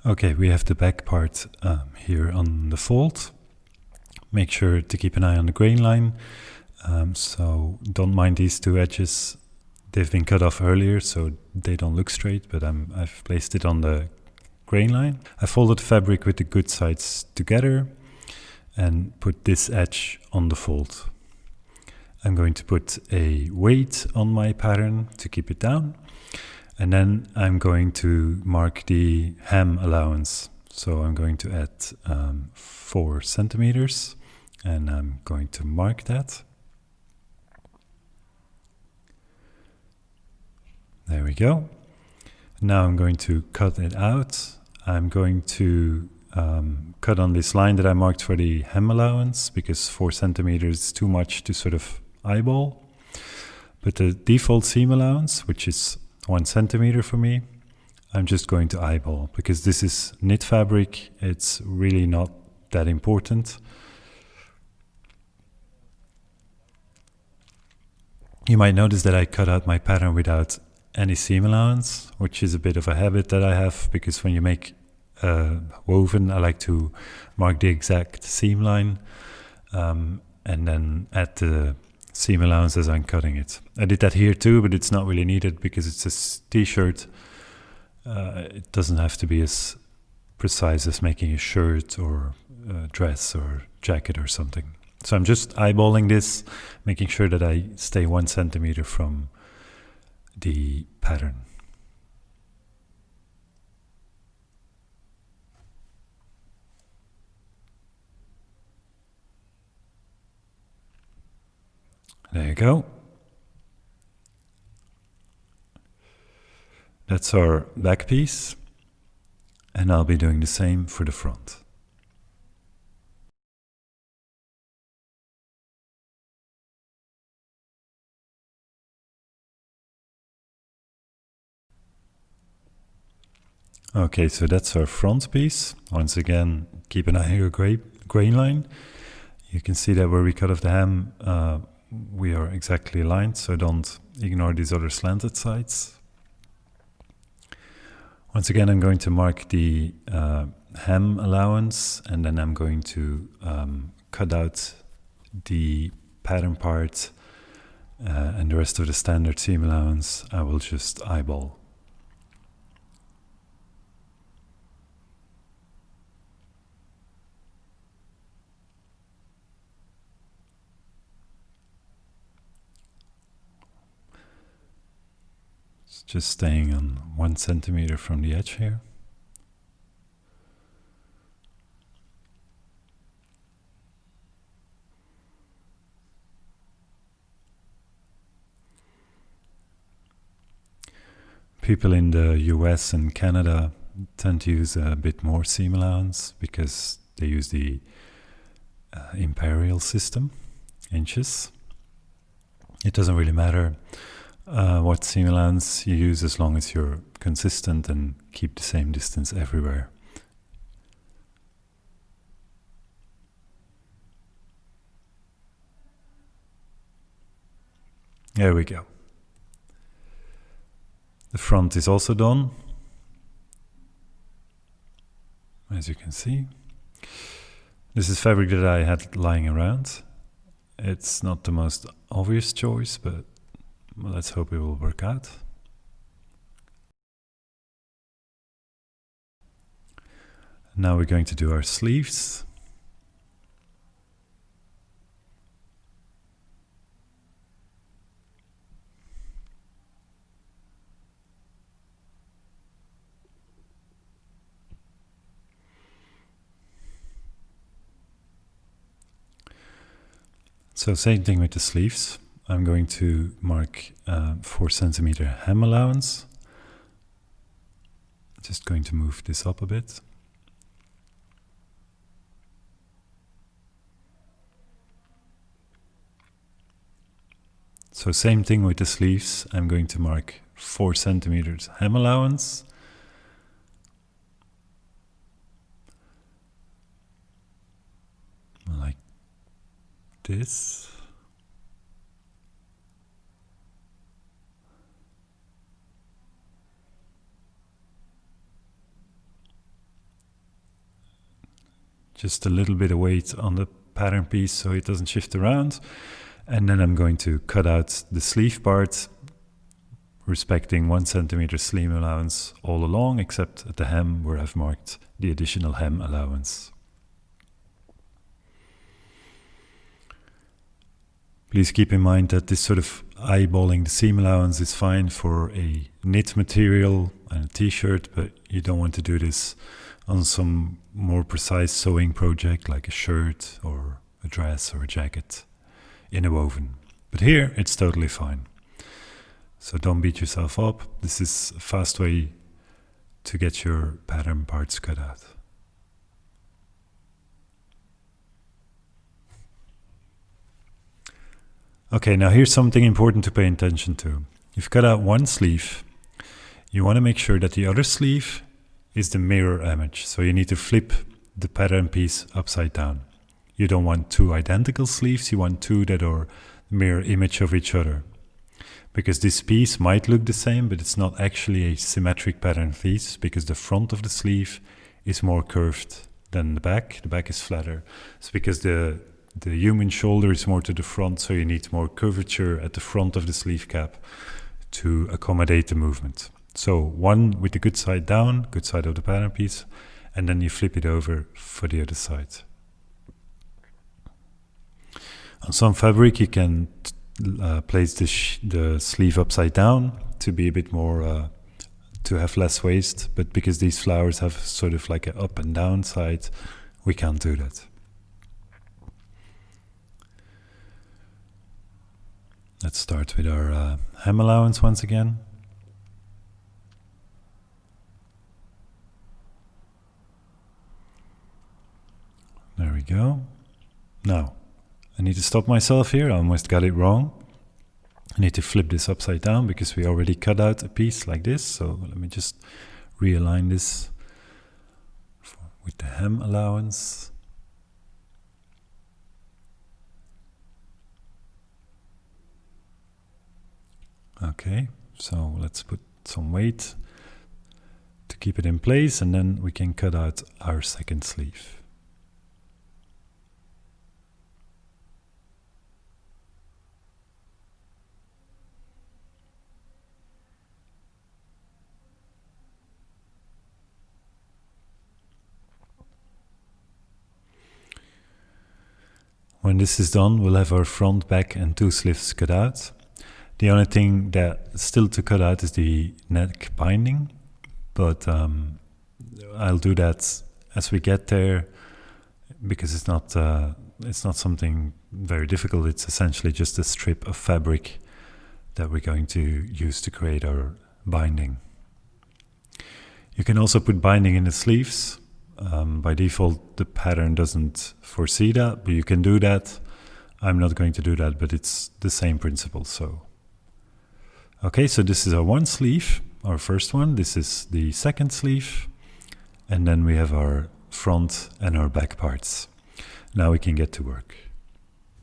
Okay, we have the back part here on the fold. Make sure to keep an eye on the grain line. So don't mind these two edges. They've been cut off earlier, so they don't look straight, but I've placed it on the grain line. I folded the fabric with the good sides together and put this edge on the fold. I'm going to put a weight on my pattern to keep it down. And then I'm going to mark the hem allowance. So I'm going to add 4 centimeters and I'm going to mark that. There we go. Now I'm going to cut it out. I'm going to cut on this line that I marked for the hem allowance because 4 centimeters is too much to sort of eyeball. But the default seam allowance, which is 1 centimeter for me, I'm just going to eyeball because this is knit fabric. It's really not that important. You might notice that I cut out my pattern without any seam allowance, which is a bit of a habit that I have because when you make woven, I like to mark the exact seam line and then add the seam allowance as I'm cutting it. I did that here too, but it's not really needed because it's a t-shirt. It doesn't have to be as precise as making a shirt or a dress or jacket or something. So I'm just eyeballing this, making sure that I stay 1 centimeter from the pattern. There you go. That's our back piece, and I'll be doing the same for the front. Okay, so that's our front piece. Once again, keep an eye on your grain line. You can see that where we cut off the hem, we are exactly aligned, so don't ignore these other slanted sides. Once again, I'm going to mark the hem allowance, and then I'm going to cut out the pattern part, and the rest of the standard seam allowance I will just eyeball. Just staying on 1 centimeter from the edge here. People in the US and Canada tend to use a bit more seam allowance because they use the imperial system, inches. It doesn't really matter what seam allowance you use as long as you're consistent and keep the same distance everywhere. There we go. The front is also done, as you can see. This is fabric that I had lying around. It's not the most obvious choice, but well, let's hope it will work out. Now we're going to do our sleeves. So same thing with the sleeves. I'm going to mark 4 centimeter hem allowance. Just going to move this up a bit. So same thing with the sleeves. I'm going to mark 4 centimeters hem allowance. Like this. just a little bit of weight on the pattern piece so it doesn't shift around. And then I'm going to cut out the sleeve part, respecting 1 centimeter seam allowance all along, except at the hem where I've marked the additional hem allowance. Please keep in mind that this sort of eyeballing the seam allowance is fine for a knit material and a t-shirt, but you don't want to do this on some more precise sewing project like a shirt or a dress or a jacket in a woven. But here it's totally fine. So don't beat yourself up. This is a fast way to get your pattern parts cut out. Okay, now here's something important to pay attention to. You've cut out one sleeve. You want to make sure that the other sleeve is the mirror image. So you need to flip the pattern piece upside down. You don't want two identical sleeves, you want two that are mirror image of each other. Because this piece might look the same, but it's not actually a symmetric pattern piece, because the front of the sleeve is more curved than the back. The back is flatter. It's because the human shoulder is more to the front, so you need more curvature at the front of the sleeve cap to accommodate the movement. So one with the good side down, good side of the pattern piece, and then you flip it over for the other side. On some fabric you can place the sleeve upside down to be a bit more, to have less waste, but because these flowers have sort of like an up and down side, we can't do that. Let's start with our hem allowance once again. There we go. Now, I need to stop myself here, I almost got it wrong. I need to flip this upside down because we already cut out a piece like this. So let me just realign this with the hem allowance. Okay, so let's put some weight to keep it in place, and then we can cut out our second sleeve. When this is done, we'll have our front, back and two sleeves cut out. The only thing that's still to cut out is the neck binding, but I'll do that as we get there, because it's not something very difficult. It's essentially just a strip of fabric that we're going to use to create our binding. You can also put binding in the sleeves. By default, the pattern doesn't foresee that, but you can do that. I'm not going to do that, but it's the same principle. So, okay, so this is our one sleeve, our first one. This is the second sleeve, and then we have our front and our back parts. Now we can get to work.